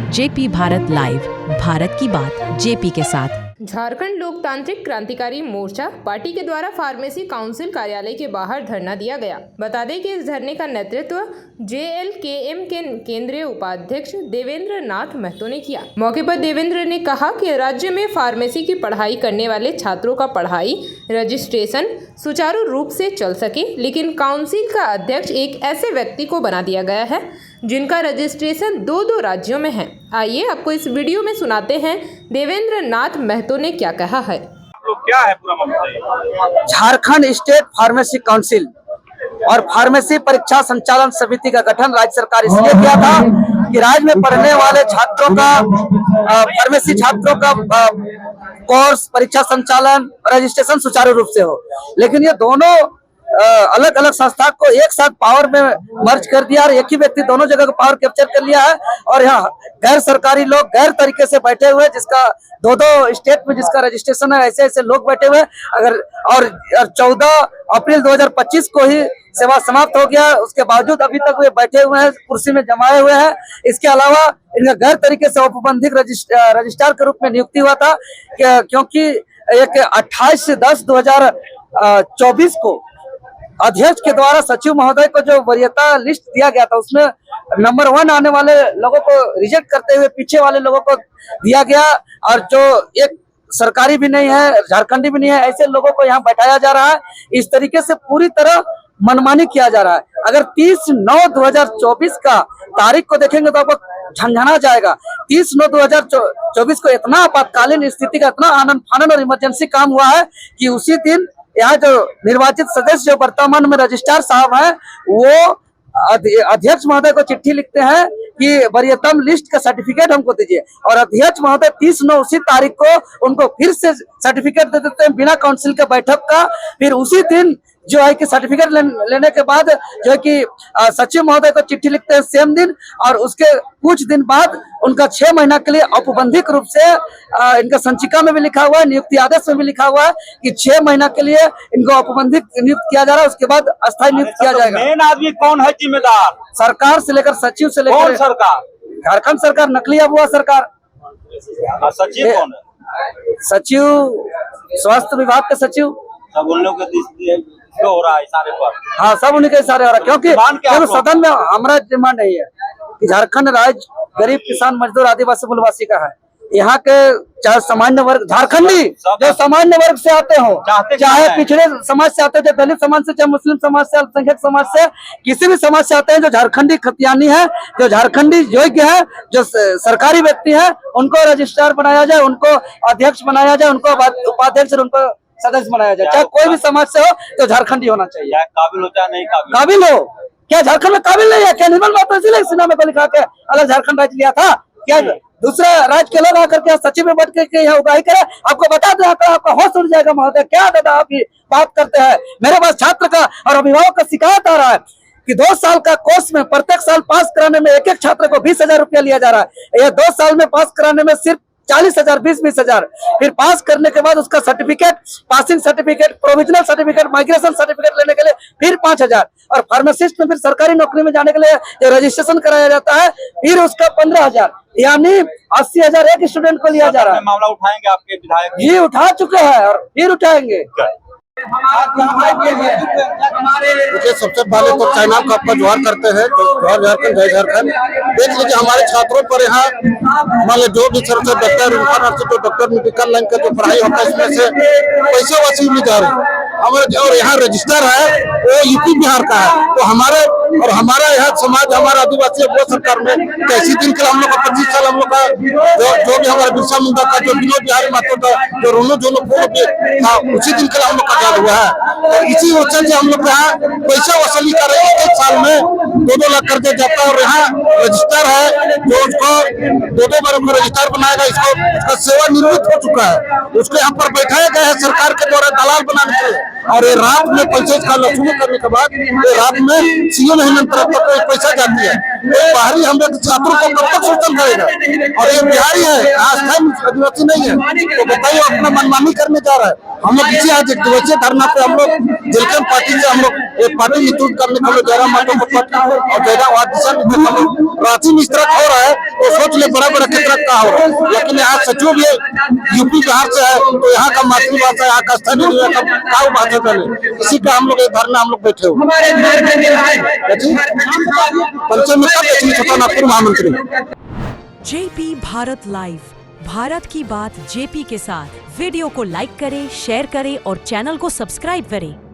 JP Bharat live, Bharat की बात JP के साथ। झारखंड लोकतांत्रिक क्रांतिकारी मोर्चा पार्टी के द्वारा फार्मेसी काउंसिल कार्यालय के बाहर धरना दिया गया। बता दें कि इस धरने का नेतृत्व JLKM के केंद्रीय उपाध्यक्ष देवेंद्र नाथ महतो ने किया। मौके पर देवेंद्र ने कहा कि राज्य में फार्मेसी की पढ़ाई करने वाले छात्रों का पढ़ाई रजिस्ट्रेशन सुचारू रूप से चल सके, लेकिन काउंसिल का अध्यक्ष एक ऐसे व्यक्ति को बना दिया गया है जिनका रजिस्ट्रेशन दो राज्यों में है। आइए आपको इस वीडियो में सुनाते हैं देवेंद्र नाथ महतो ने क्या कहा है। क्या है पूरा मामला? झारखंड स्टेट फार्मेसी काउंसिल और फार्मेसी परीक्षा संचालन समिति का गठन राज्य सरकार इसलिए किया था कि राज्य में पढ़ने वाले छात्रों का फार्मेसी छात्रों का कोर्स परीक्षा संचालन रजिस्ट्रेशन सुचारू रूप से हो। लेकिन ये दोनों अलग अलग संस्था को एक साथ पावर में मर्ज कर दिया और एक ही व्यक्ति दोनों जगह को पावर कैप्चर कर लिया है। और यहाँ गैर सरकारी लोग गैर तरीके से बैठे हुए, जिसका दो स्टेट में जिसका रजिस्ट्रेशन है, ऐसे ऐसे लोग बैठे हुए। अगर और 14 अप्रैल 2025 को ही सेवा समाप्त हो गया, उसके बावजूद अभी तक वे बैठे हुए हैं, कुर्सी में जमाए हुए हैं। इसके अलावा इनका गैर तरीके से औपबंधिक रजिस्ट्रार के रूप में नियुक्ति हुआ था, क्योंकि एक 28/10/2024 को अध्यक्ष के द्वारा सचिव महोदय को जो वरीयता लिस्ट दिया गया था, उसमें नंबर 1 आने वाले लोगों को रिजेक्ट करते हुए पीछे वाले लोगों को दिया गया। और जो एक सरकारी भी नहीं है, झारखंडी भी नहीं है, ऐसे लोगों को यहाँ बैठाया जा रहा है। इस तरीके से पूरी तरह मनमानी किया जा रहा है। अगर 30/9/2024 का तारीख को देखेंगे तो आपको झंझना जाएगा। 30/9/2024 को इतना आपातकालीन स्थिति का इतना आनंद फानन और इमरजेंसी काम हुआ है कि उसी दिन यहाँ जो निर्वाचित सदस्य जो वर्तमान में रजिस्ट्रार साहब हैं, वो अध्यक्ष महोदय को चिट्ठी लिखते हैं कि वरीयतम लिस्ट का सर्टिफिकेट हमको दीजिए, और अध्यक्ष महोदय 30/9 उसी तारीख को उनको फिर से सर्टिफिकेट दे देते हैं बिना काउंसिल के बैठक का। फिर उसी दिन जो है कि सर्टिफिकेट लेने के बाद जो है कि सचिव महोदय को चिट्ठी लिखते हैं सेम दिन, और उसके कुछ दिन बाद उनका 6 महीना के लिए औपबंधिक रूप से इनका संचिका में भी लिखा हुआ है, नियुक्ति आदेश में भी लिखा हुआ है कि 6 महीना के लिए इनको औपबंधिक नियुक्त किया जा रहा है, उसके बाद अस्थायी नियुक्त किया जाएगा। मेन आदमी कौन है जिम्मेदार? सरकार से लेकर सचिव से लेकर कौन सरकार? झारखंड सरकार, नकली अबुआ सरकार। सचिव कौन है? सचिव स्वास्थ्य विभाग के सचिव। सब उन लोग क्यों हो रहा है इशारे पर? हाँ, सब उन्हीं के इशारे हो रहा है, क्योंकि सदन में हमारा डिमांड नहीं है कि झारखंड राज्य गरीब किसान मजदूर आदिवासी मूलवासी का है। यहाँ के चाहे सामान्य वर्ग झारखंडी जो सामान्य वर्ग से आते हो, चाहे पिछड़े समाज से आते हो, चाहे दलित समाज से, चाहे मुस्लिम समाज से, अल्पसंख्यक समाज से, किसी भी समाज से आते हैं, जो झारखंडी खतियानी है, जो झारखंडी योग्य है, जो सरकारी व्यक्ति है, उनको रजिस्ट्रार बनाया जाए, उनको अध्यक्ष बनाया जाए, उनको उपाध्यक्ष और उनको सदस्य बनाया जाए। चाहे कोई भी समाज से हो तो झारखंडी होना चाहिए। काबिल हो चाहे नहीं काबिल हो। क्या झारखंड में काबिल नहीं है? क्या निर्मल महतो इसीलिए सिन्हा में को लिखा के अलग झारखंड राज्य लिया था? क्या दूसरे राज्य के लोग आकर के सचिव में बैठ के यहाँ उगाही करे? आपको बता दें, आपका होश उड़ जाएगा महोदय। क्या दादा आप ये बात करते हैं? मेरे पास छात्र का और अभिभावक का शिकायत आ रहा है कि 2 साल का कोर्स में प्रत्येक साल पास कराने में एक छात्र को 20,000 रुपया लिया जा रहा है। यह 2 साल में पास कराने में सिर्फ 40,000, 20,000। फिर पास करने के बाद उसका certificate, passing certificate, provisional certificate, migration certificate लेने के लिए फिर 5,000, और फार्मासिस्ट में फिर सरकारी नौकरी में जाने के लिए जो रजिस्ट्रेशन कराया जाता है फिर उसका 15,000, यानी 80,000 एक स्टूडेंट को लिया जा रहा है। मामला उठाएंगे आपके विधायक? जी उठा चुके हैं और फिर उठाएंगे। देखिए, सबसे पहले तो चाइना का आपका जोहार करते हैं, जोहार झारखंड, जय झारखंड। देख लीजिए हमारे छात्रों पर यहाँ मान लो जो भी डॉक्टर जो डॉक्टर मेडिकल लाइन का जो पढ़ाई होता है, इसमें से पैसे वसूली जा रही है हमारे। और यहाँ रजिस्टर है वो यूपी बिहार का है, तो हमारा यहाँ समाज, हमारा आदिवासी वो सरकार में कैसी दिन के हम लोग का 25 साल हम लोग का जो भी हमारा बिरसा मुंडा का, जो विनोद बिहारी महतो का, जो रोनो जो लोग था, उसी दिन के हम लोग का हुआ है। तो इसी वजह से हम लोग यहाँ पैसा वसूली कर रहे हैं। 1 साल में 2-2 लाख करके जाता है, और यहाँ रजिस्टर है जो उसको 2-2 बार उसको रजिस्टर बनाएगा, इसका सेवा निवृत्त हो चुका है, उसको यहाँ पर बैठाया गया है सरकार के द्वारा दलाल बनाने के लिए। और ये रात में पैसे का वसूली करने के बाद ये रात में सीओ नहीं तरफ पैसा जाती है, एक बाहरी हमले के छात्रों को कब तक शोषण करेगा। और ये बिहारी है, आस्थाई आदिवासी नहीं है, तो बताइए अपना मनमानी करने जा रहा है। हम लोग इसी आज एक दिवसीय धरना पे हम लोग जेलकम पार्टी से हम लोग एक पार्टी नेतृत्व करने के लिए जयराम मातो को पार्टी और जयराम दिशा रांची में इस तरह हो रहा है तो सोच ले बड़ा बड़ा कितना का हो रहा है। लेकिन यहाँ सचिव भी यूपी बिहार से है तो यहाँ का मातृभाषा, यहाँ का स्थानीय का भाषा चले, इसी का हम लोग एक धरना हम लोग बैठे हुए। पंचम नागपुर महामंत्री जेपी भारत लाइव, भारत की बात जेपी के साथ। वीडियो को लाइक करें, शेयर करें और चैनल को सब्सक्राइब करें।